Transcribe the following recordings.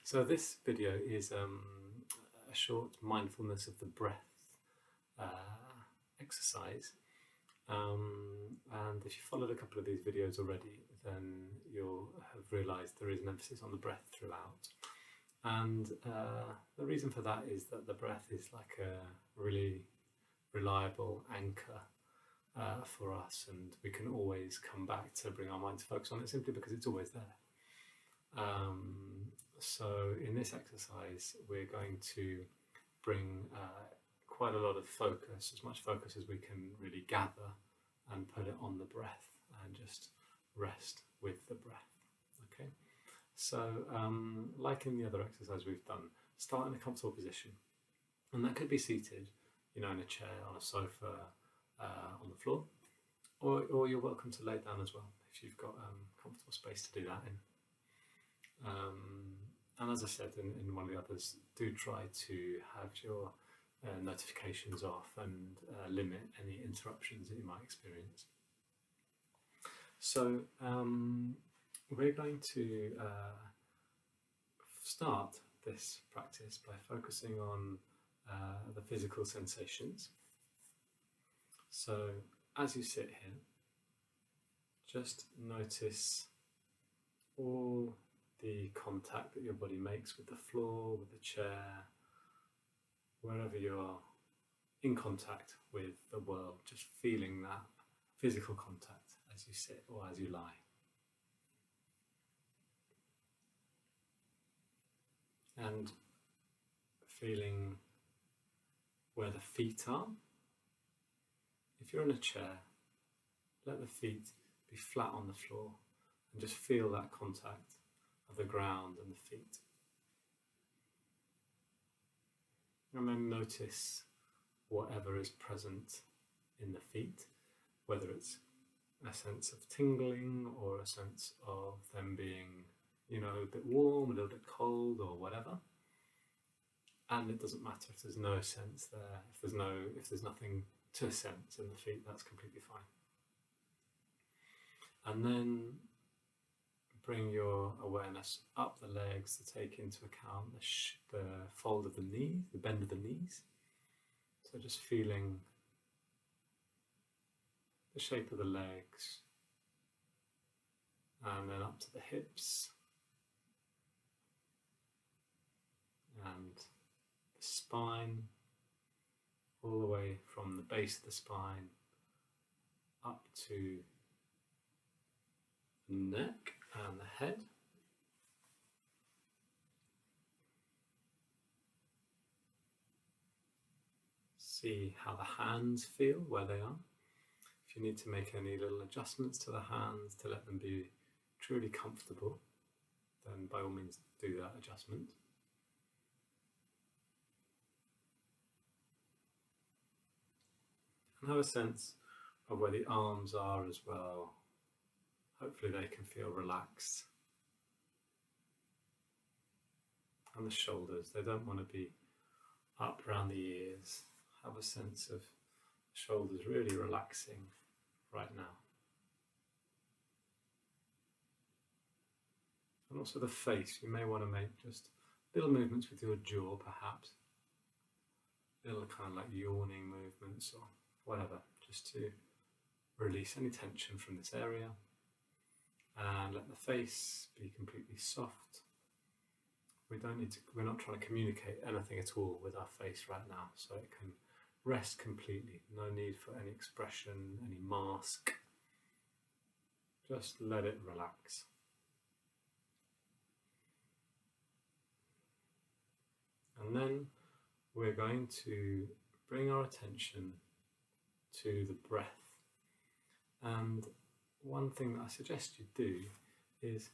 So this video is a short mindfulness of the breath exercise. And if you followed a couple of these videos already, then you'll have realised there is an emphasis on the breath throughout. And the reason for that is that the breath is like a really reliable anchor for us, and we can always come back to bring our mind to focus on it simply because it's always there. So in this exercise we're going to bring quite a lot of focus, as much focus as we can really gather, and put it on the breath and just rest with the breath. Okay, so like in the other exercise we've done, start in a comfortable position, and that could be seated, in a chair, on a sofa, on the floor, or you're welcome to lay down as well if you've got comfortable space to do that in. And as I said in one of the others, do try to have your notifications off and limit any interruptions that you might experience. So we're going to start this practice by focusing on the physical sensations. So as you sit here, just notice all the contact that your body makes with the floor, with the chair, wherever you are in contact with the world, just feeling that physical contact as you sit or as you lie. And feeling where the feet are. If you're in a chair, let the feet be flat on the floor and just feel that contact of the ground and the feet. And then notice whatever is present in the feet, whether it's a sense of tingling or a sense of them being, a bit warm, a little bit cold, or whatever. And it doesn't matter if there's no sense there, if there's nothing to sense in the feet, that's completely fine. And then bring your awareness up the legs to take into account the fold of the knees, the bend of the knees. So just feeling the shape of the legs, and then up to the hips, and the spine, all the way from the base of the spine up to the neck and the head. See how the hands feel, where they are. If you need to make any little adjustments to the hands to let them be truly comfortable, then by all means do that adjustment. And have a sense of where the arms are as well. Hopefully they can feel relaxed. And the shoulders, they don't want to be up around the ears. Have a sense of the shoulders really relaxing right now. And also the face, you may want to make just little movements with your jaw perhaps. Little kind of like yawning movements or whatever, just to release any tension from this area. And let the face be completely soft. We're not trying to communicate anything at all with our face right now, so it can rest completely. No need for any expression, any mask. Just let it relax. And then we're going to bring our attention to the breath. And one thing that I suggest you do is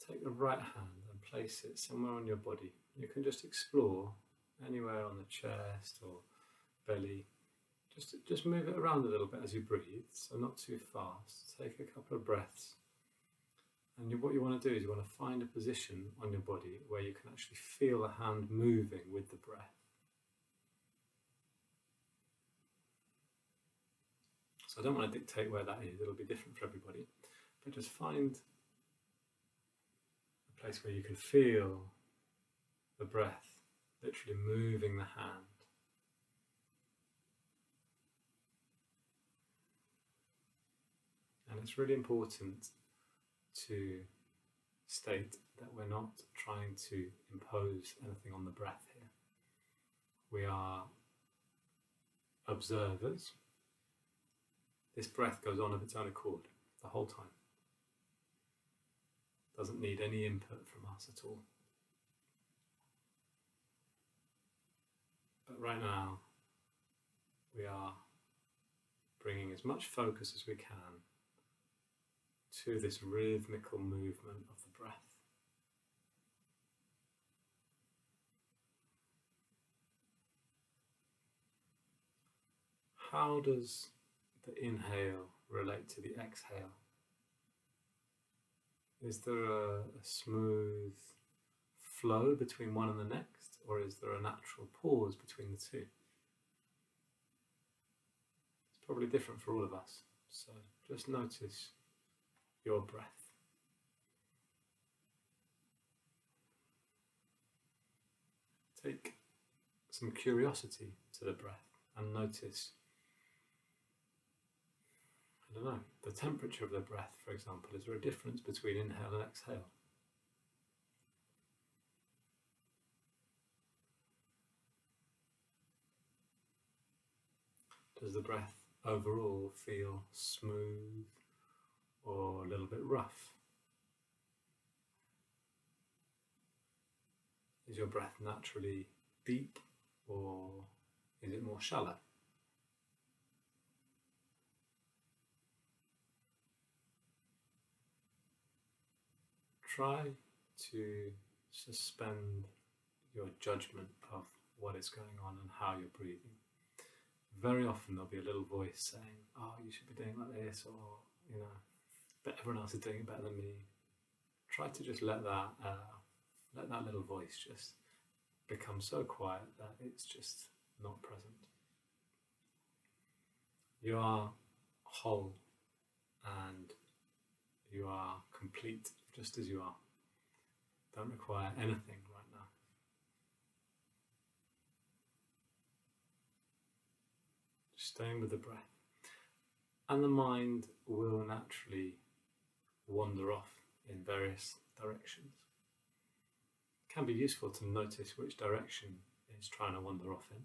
take the right hand and place it somewhere on your body. You can just explore anywhere on the chest or belly. Just move it around a little bit as you breathe, so not too fast. Take a couple of breaths. And what you want to do is you want to find a position on your body where you can actually feel the hand moving with the breath. So I don't want to dictate where that is, it'll be different for everybody, but just find a place where you can feel the breath, literally moving the hand. And it's really important to state that we're not trying to impose anything on the breath here. We are observers. This breath goes on of its own accord the whole time. Doesn't need any input from us at all. But right now, we are bringing as much focus as we can to this rhythmical movement of the breath. How does the inhale relate to the exhale? Is there a smooth flow between one and the next, or is there a natural pause between the two? It's probably different for all of us, so just notice your breath. Take some curiosity to the breath and notice, I don't know, the temperature of the breath, for example. Is there a difference between inhale and exhale? Does the breath overall feel smooth or a little bit rough? Is your breath naturally deep, or is it more shallow? Try to suspend your judgment of what is going on and how you're breathing. Very often there'll be a little voice saying, oh, you should be doing like this, or, you know, but everyone else is doing it better than me. Try to just let that little voice just become so quiet that it's just not present. You are whole and you are complete just as you are. Don't require anything right now. Just staying with the breath. And the mind will naturally wander off in various directions. It can be useful to notice which direction it's trying to wander off in.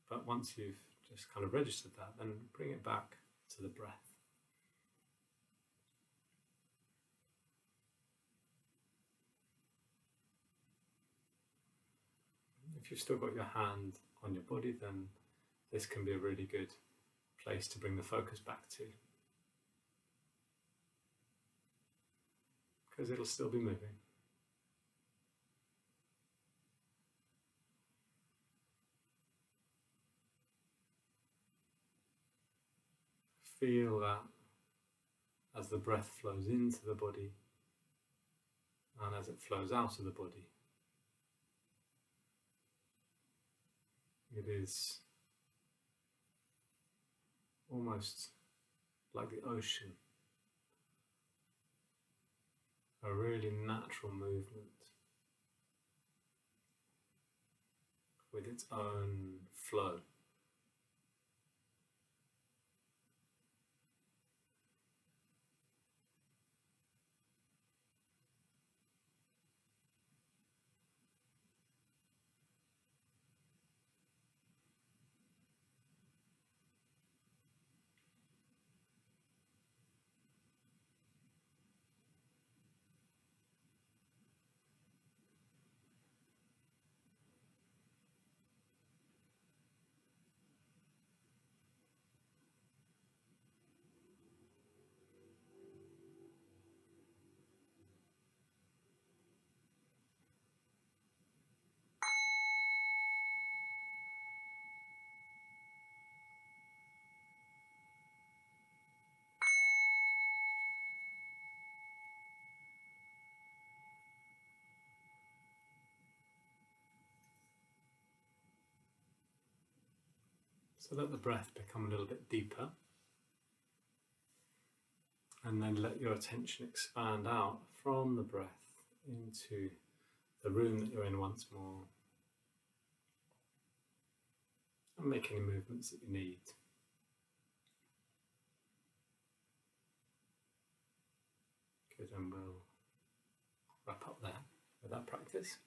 But once you've just kind of registered that, then bring it back to the breath. If you've still got your hand on your body, then this can be a really good place to bring the focus back to, because it'll still be moving. Feel that as the breath flows into the body and as it flows out of the body. It is almost like the ocean, a really natural movement with its own flow. So let the breath become a little bit deeper, and then let your attention expand out from the breath into the room that you're in once more, and make any movements that you need. Good, and we'll wrap up there with that practice.